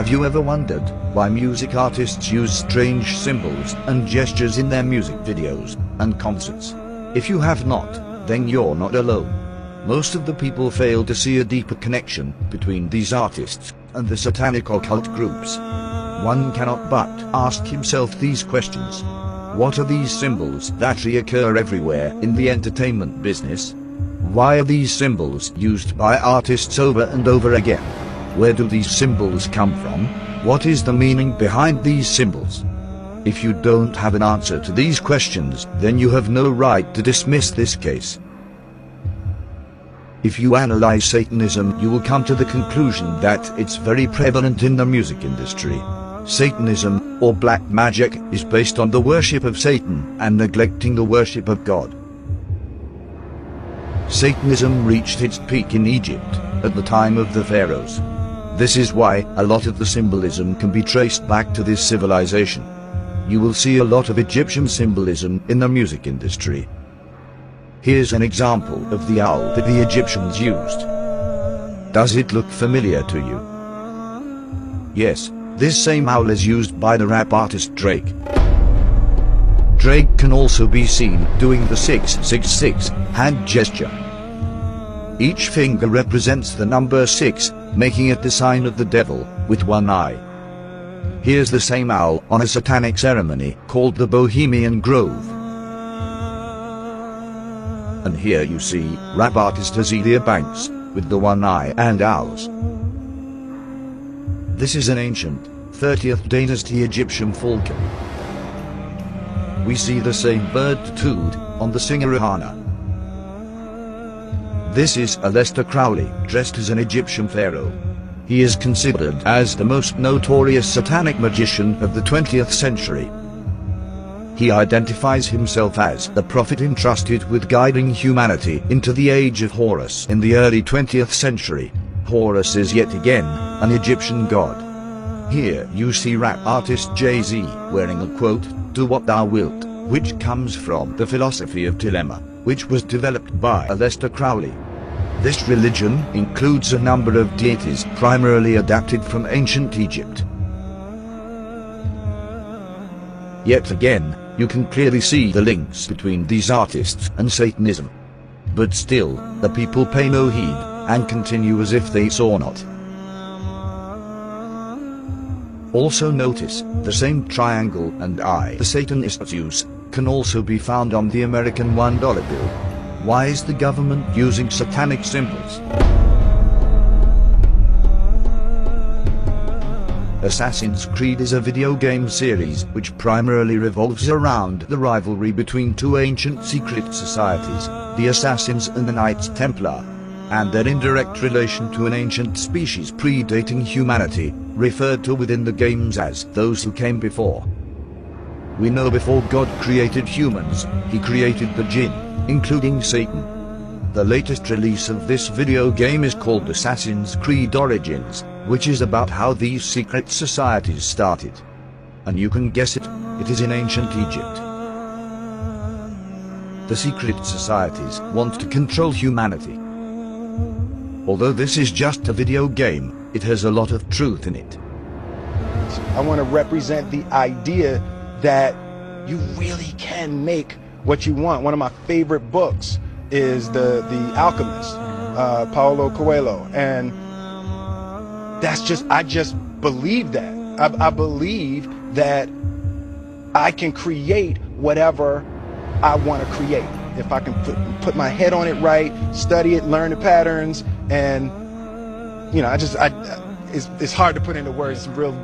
Have you ever wondered why music artists use strange symbols and gestures in their music videos and concerts? If you have not, then you're not alone. Most of the people fail to see a deeper connection between these artists and the satanic occult groups. One cannot but ask himself these questions. What are these symbols that reoccur everywhere in the entertainment business? Why are these symbols used by artists over and over again? Where do these symbols come from? What is the meaning behind these symbols? If you don't have an answer to these questions, then you have no right to dismiss this case. If you analyze Satanism, you will come to the conclusion that it's very prevalent in the music industry. Satanism, or black magic, is based on the worship of Satan and neglecting the worship of God. Satanism reached its peak in Egypt at the time of the pharaohs. This is why a lot of the symbolism can be traced back to this civilization. You will see a lot of Egyptian symbolism in the music industry. Here's an example of the owl that the Egyptians used. Does it look familiar to you? Yes, this same owl is used by the rap artist Drake. Drake can also be seen doing the 666 hand gesture. Each finger represents the number 6, making it the sign of the devil, with one eye. Here's the same owl on a satanic ceremony called the Bohemian Grove. And here you see rap artist Azealia Banks with the one eye and owls. This is an ancient 30th dynasty Egyptian falcon. We see the same bird tattooed on the singer Rihanna. This is Aleister Crowley, dressed as an Egyptian pharaoh. He is considered as the most notorious satanic magician of the 20th century. He identifies himself as the prophet entrusted with guiding humanity into the age of Horus in the early 20th century. Horus is yet again an Egyptian god. Here you see rap artist Jay-Z wearing a quote, "Do what thou wilt," which comes from the Philosophi of Dilemma, which was developed by Aleister Crowley. This religion includes a number of deities primarily adapted from ancient Egypt. Yet again, you can clearly see the links between these artists and Satanism. But still, the people pay no heed and continue as if they saw not. Also notice, the same triangle and eye the Satanists use can also be found on the American $1 bill. Why is the government using satanic symbols? Assassin's Creed is a video game series which primarily revolves around the rivalry between two ancient secret societies, the Assassins and the Knights Templar, and their indirect relation to an ancient species predating humanity, referred to within the games as those who came before. We know before God created humans, he created the jinn, including Satan. The latest release of this video game is called Assassin's Creed Origins, which is about how these secret societies started. And you can guess it, it is in ancient Egypt. The secret societies want to control humanity. Although this is just a video game, it has a lot of truth in it. I want to represent the idea that you really can make what you want. One of my favorite books is The Alchemist, Paulo Coelho, and I just believe that. I believe that I can create whatever I want to create. If I can put my head on it right, study it, learn the patterns, and you know, it's hard to put into words. Real.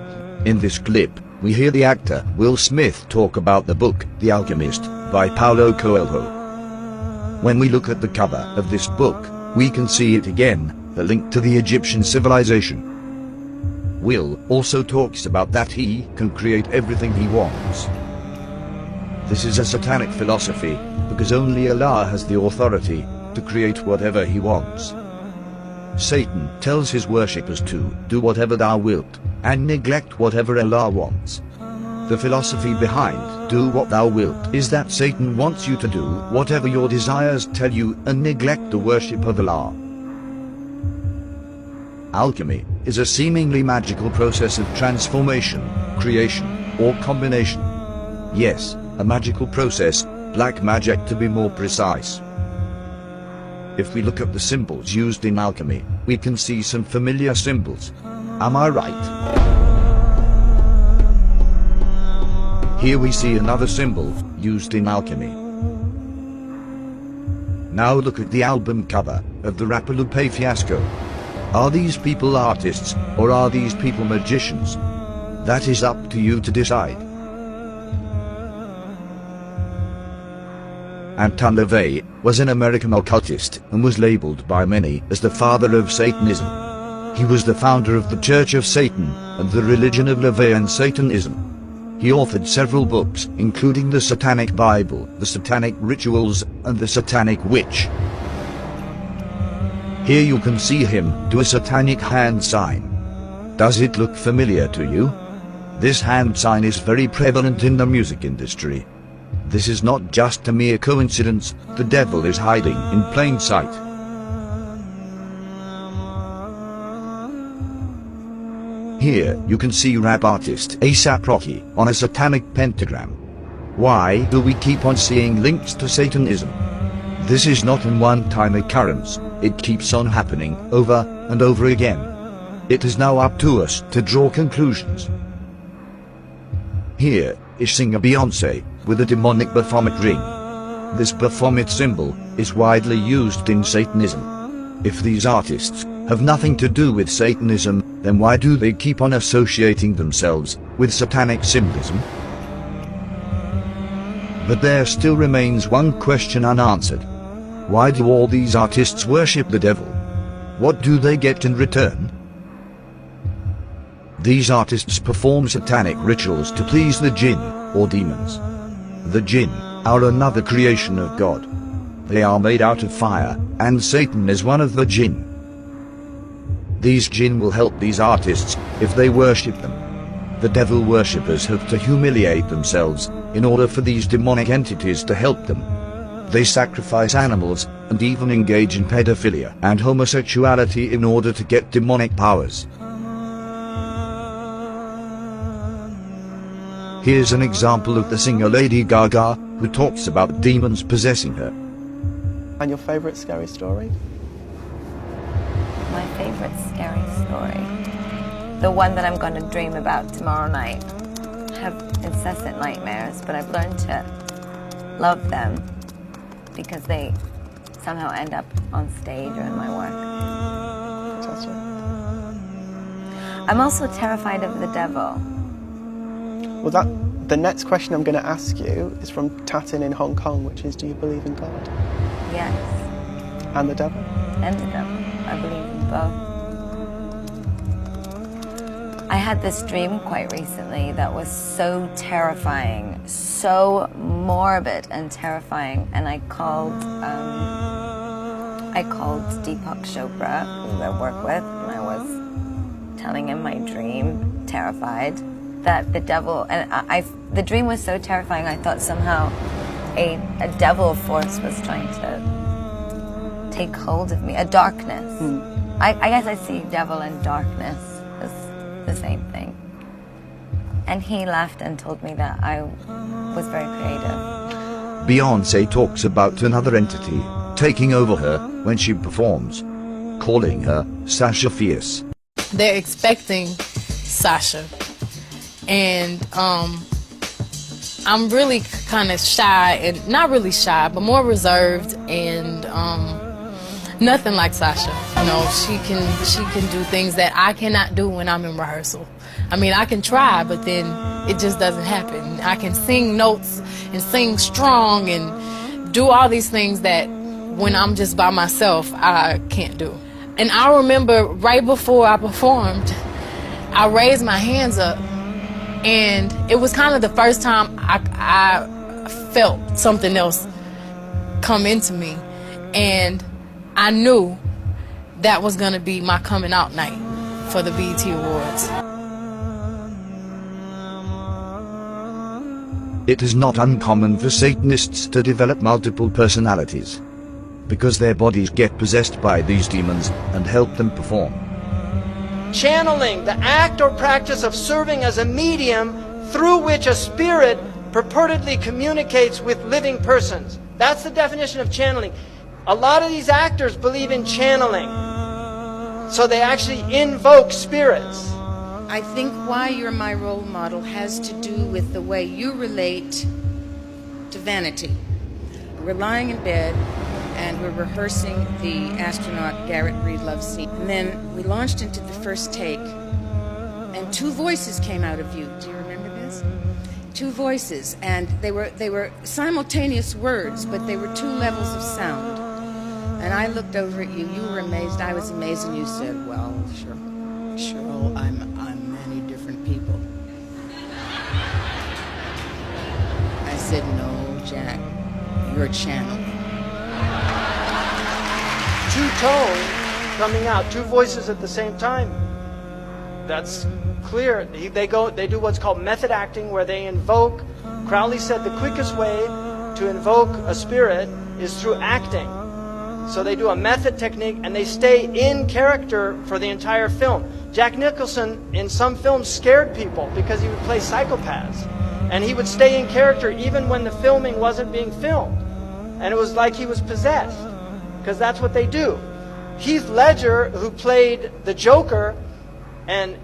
In this clip, we hear the actor Will Smith talk about the book The Alchemist by Paulo Coelho. When we look at the cover of this book, we can see it again, the link to the Egyptian civilization. Will also talks about that he can create everything he wants. This is a satanic philosophy, because only Allah has the authority to create whatever he wants. Satan tells his worshippers to do whatever thou wilt, and neglect whatever Allah wants. The philosophy behind do what thou wilt is that Satan wants you to do whatever your desires tell you and neglect the worship of Allah. Alchemy is a seemingly magical process of transformation, creation, or combination. Yes, a magical process, black magic to be more precise. If we look at the symbols used in alchemy, we can see some familiar symbols. Am I right? Here we see another symbol used in alchemy. Now look at the album cover of the rapper Lupe Fiasco. Are these people artists, or are these people magicians? That is up to you to decide. LaVey was an American occultist and was labeled by many as the father of Satanism. He was the founder of the Church of Satan and the religion of LaVeyan Satanism. He authored several books, including the Satanic Bible, the Satanic Rituals, and the Satanic Witch. Here you can see him do a satanic hand sign. Does it look familiar to you? This hand sign is very prevalent in the music industry. This is not just a mere coincidence, the devil is hiding in plain sight. Here you can see rap artist A$AP Rocky on a satanic pentagram. Why do we keep on seeing links to Satanism? This is not a one-time occurrence, it keeps on happening over and over again. It is now up to us to draw conclusions. Here is singer Beyonce with a demonic Baphomet ring. This Baphomet symbol is widely used in Satanism. If these artists have nothing to do with Satanism, then why do they keep on associating themselves with satanic symbolism? But there still remains one question unanswered. Why do all these artists worship the devil? What do they get in return? These artists perform satanic rituals to please the jinn, or demons. The jinn are another creation of God. They are made out of fire, and Satan is one of the jinn. These jinn will help these artists if they worship them. The devil worshippers have to humiliate themselves in order for these demonic entities to help them. They sacrifice animals and even engage in pedophilia and homosexuality in order to get demonic powers. Here's an example of the singer Lady Gaga, who talks about demons possessing her. And your favorite scary story? My favorite scary story? The one that I'm going to dream about tomorrow night. I have incessant nightmares, but I've learned to love them because they somehow end up on stage or in my work. Fantastic. I'm also terrified of the devil. Well, the next question I'm going to ask you is from Tatin in Hong Kong, which is, do you believe in God? Yes. And the devil? And the devil. I believe in both. I had this dream quite recently that was so terrifying, so morbid and terrifying, and I called Deepak Chopra, who I work with, and I was telling him my dream, terrified, that the devil, and the dream was so terrifying, I thought somehow a devil force was trying to take hold of me, a darkness. I guess I see devil and darkness as the same thing. And he laughed and told me that I was very creative. Beyonce talks about another entity taking over her when she performs, calling her Sasha Fierce. They're expecting Sasha. And I'm really kind of shy, and not really shy, but more reserved, and nothing like Sasha. You know, she can do things that I cannot do when I'm in rehearsal. I mean, I can try, but then it just doesn't happen. I can sing notes and sing strong and do all these things that when I'm just by myself, I can't do. And I remember right before I performed, I raised my hands up, and it was kind of the first time I felt something else come into me. And I knew that was going to be my coming out night for the BET Awards. It is not uncommon for Satanists to develop multiple personalities, because their bodies get possessed by these demons and help them perform. channeling, the act or practice of serving as a medium through which a spirit purportedly communicates with living persons. That's the definition of channeling. A lot of these actors believe in channeling. So they actually invoke spirits. I think why you're my role model has to do with the way you relate to vanity. We're lying in bed and we're rehearsing the astronaut Garrett Breedlove scene. And then we launched into the first take and two voices came out of you. Do you remember this? Two voices, and they were simultaneous words, but they were two levels of sound. And I looked over at you, you were amazed, I was amazed, and you said, well, Cheryl, I'm many different people. I said, no, Jack, you're channeling. Two tones coming out, two voices at the same time. That's clear. They do what's called method acting, where they invoke. Crowley said the quickest way to invoke a spirit is through acting. So they do a method technique and they stay in character for the entire film. Jack Nicholson in some films scared people because he would play psychopaths. And he would stay in character even when the filming wasn't being filmed. And it was like he was possessed, because that's what they do. Heath Ledger, who played the Joker, and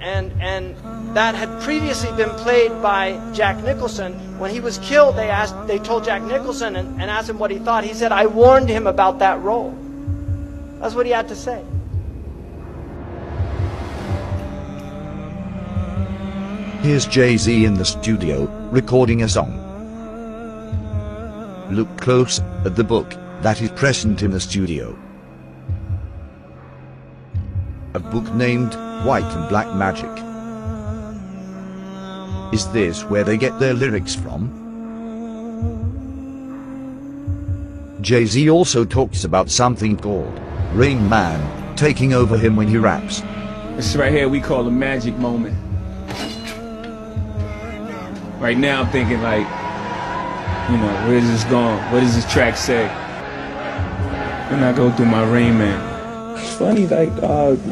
that had previously been played by Jack Nicholson. When he was killed, they told Jack Nicholson and asked him what he thought. He said, I warned him about that role. That's what he had to say. Here's Jay-Z in the studio, recording a song. Look close at the book that is present in the studio. A book named White and Black Magic. Is this where they get their lyrics from? Jay-Z also talks about something called Rain Man taking over him when he raps. This right here we call a magic moment. Right now I'm thinking like, where is this going? What does this track say? When I go through my Rain Man. It's funny, like,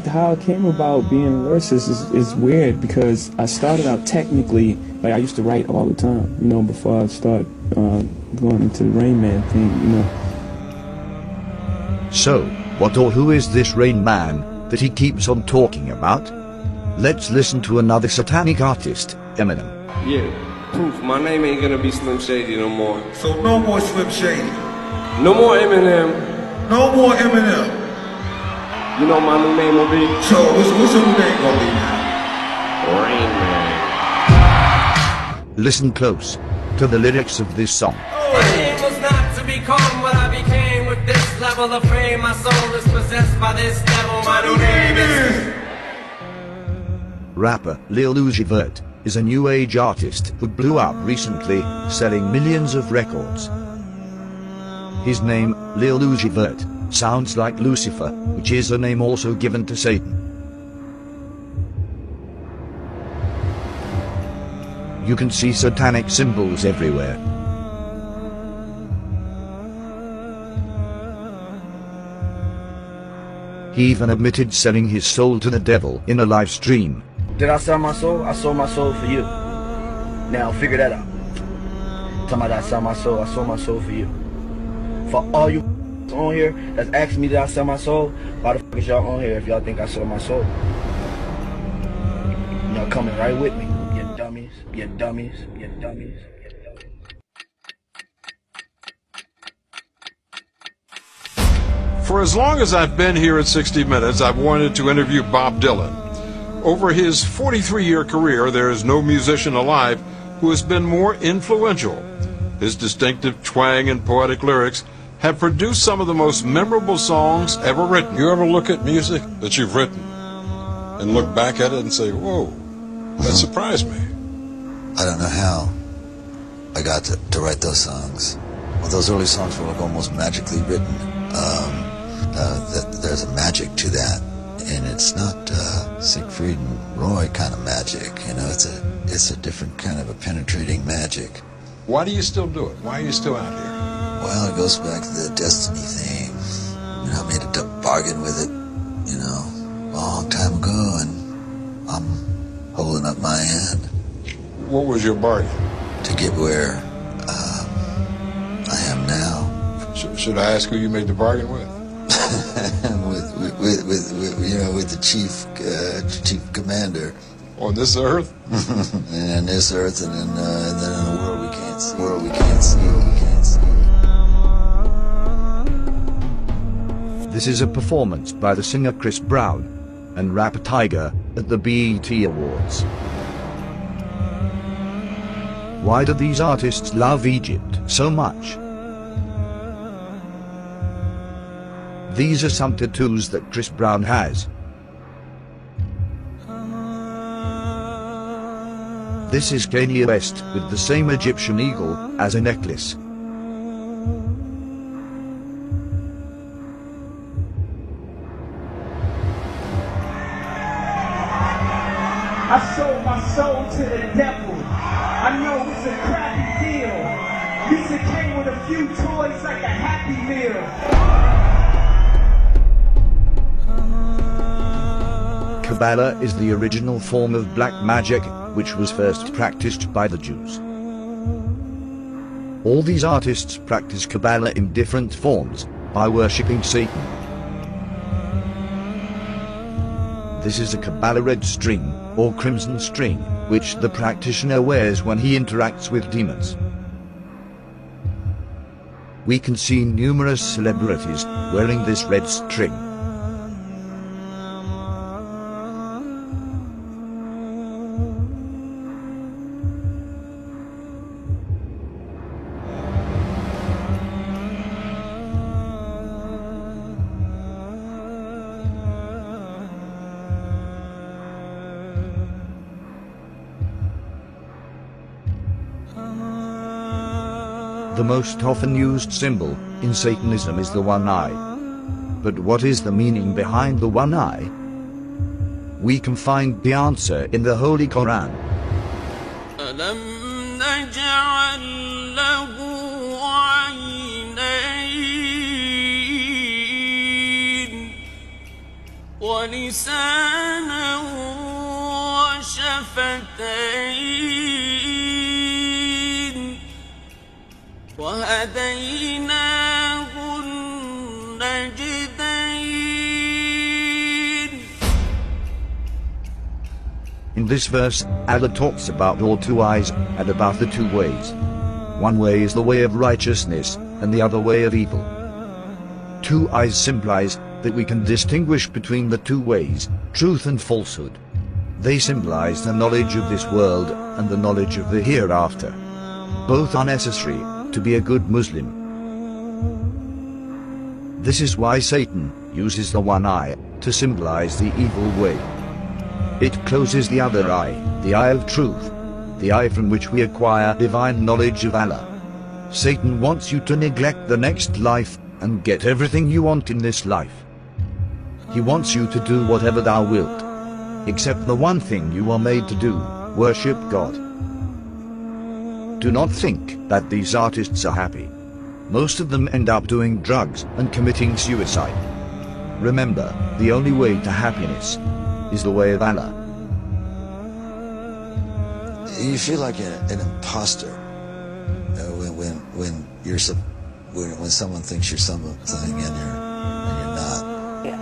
how it came about being a lyricist is weird, because I started out technically, like, I used to write all the time, before I started going into the Rain Man thing, So, what or who is this Rain Man that he keeps on talking about? Let's listen to another satanic artist, Eminem. Yeah, proof, my name ain't gonna be Slim Shady no more. So no more Slim Shady. No more Eminem. No more Eminem. You know my new name will be? So, what's your new name gonna be now? Rain Man. Listen close to the lyrics of this song. My aim was not to become what I became with this level of fame. My soul is possessed by this devil. My new name is... Rapper Lil Uzi Vert is a new age artist who blew up recently, selling millions of records. His name, Lil Uzi Vert, sounds like Lucifer, which is a name also given to Satan. You can see satanic symbols everywhere. He even admitted selling his soul to the devil in a live stream. Did I sell my soul? I sold my soul for you. Now figure that out. Talking about I sold my soul for you. For all you on here that's asking me did I sell my soul, why the fuck is y'all on here if y'all think I sold my soul? Y'all coming right with me, you dummies, you dummies, you dummies. For as long as I've been here at 60 Minutes, I've wanted to interview Bob Dylan. Over his 43-year career, there is no musician alive who has been more influential. His distinctive twang and poetic lyrics have produced some of the most memorable songs ever written. You ever look at music that you've written and look back at it and say, whoa, that surprised me? I don't know how I got to write those songs. Well, those early songs were like almost magically written. There's a magic to that, and it's not Siegfried and Roy kind of magic. It's a different kind of a penetrating magic. Why do you still do it? Why are you still out here? Well, it goes back to the destiny thing. I made a bargain with it, a long time ago, and I'm holding up my hand. What was your bargain? To get where I am now. Should I ask who you made the bargain with? with the chief commander. On this earth? And this earth, and then in a world we can't see. This is a performance by the singer Chris Brown and rapper Tiger at the BET Awards. Why do these artists love Egypt so much? These are some tattoos that Chris Brown has. This is Kanye West with the same Egyptian eagle as a necklace. I sold my soul to the devil. I know it's a crappy deal. Lisa came with a few toys like a Happy Meal. Kabbalah is the original form of black magic, which was first practiced by the Jews. All these artists practice Kabbalah in different forms, by worshipping Satan. This is a Kabbalah red string, or crimson string, which the practitioner wears when he interacts with demons. We can see numerous celebrities wearing this red string. The most often used symbol in Satanism is the one eye. But what is the meaning behind the one eye? We can find the answer in the Holy Quran. وهديناه النجدين. In this verse, Allah talks about all two eyes and about the two ways. One way is the way of righteousness, and the other way of evil. Two eyes symbolize that we can distinguish between the two ways, truth and falsehood. They symbolize the knowledge of this world and the knowledge of the hereafter. Both are necessary to be a good Muslim. This is why Satan uses the one eye to symbolize the evil way. It closes the other eye, the eye of truth, the eye from which we acquire divine knowledge of Allah. Satan wants you to neglect the next life and get everything you want in this life. He wants you to do whatever thou wilt, except the one thing you are made to do, worship God. Do not think that these artists are happy. Most of them end up doing drugs and committing suicide. Remember, the only way to happiness is the way of Allah. You feel like an imposter when someone thinks you're something and you're not. It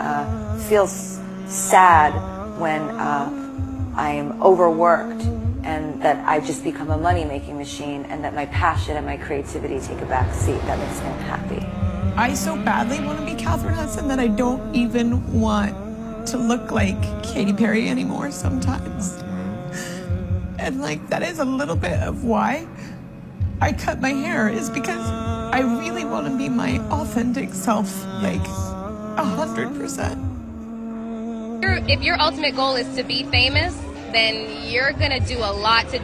feels sad when I am overworked and that I've just become a money-making machine and that my passion and my creativity take a back seat. That makes me unhappy. I so badly want to be Catherine Hudson that I don't even want to look like Katy Perry anymore sometimes. And that is a little bit of why I cut my hair, is because I really want to be my authentic self, 100%. If your ultimate goal is to be famous, then you're gonna do a lot to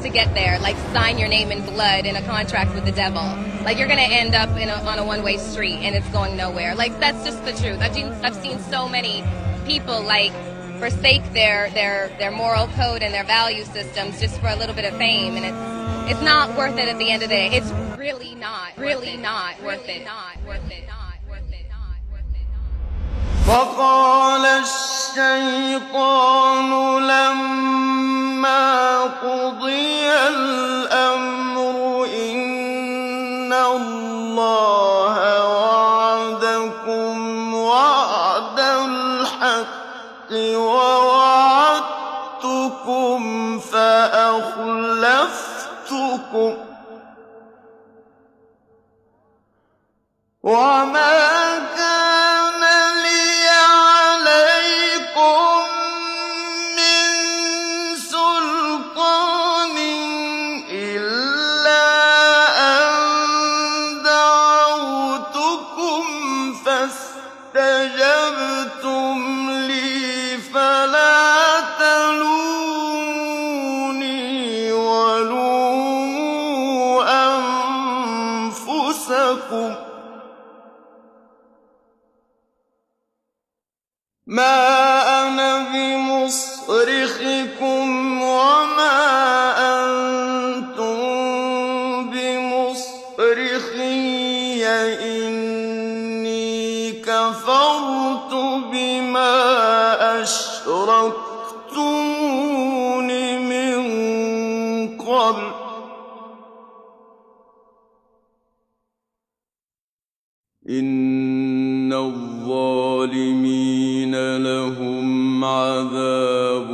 get there, like sign your name in blood in a contract with the devil. You're gonna end up on a one-way street and it's going nowhere. That's just the truth. I've seen so many people forsake their moral code and their value systems just for a little bit of fame, and it's not worth it at the end of the day. It's really not worth it. وقال الشيطان لما قضي الأمر إن الله وعدكم وعد الحق ووعدتكم فأخلفتكم وما كان لي عليكم من سلطان إلا أن دعوتكم فاستجبتم لي فلا تلوموني ولوموا أنفسكم ما أنا بمصرخكم وما أنتم بمصرخي إني كفرت بما أشركتمون من قبل إن الظالمين لهم عذاب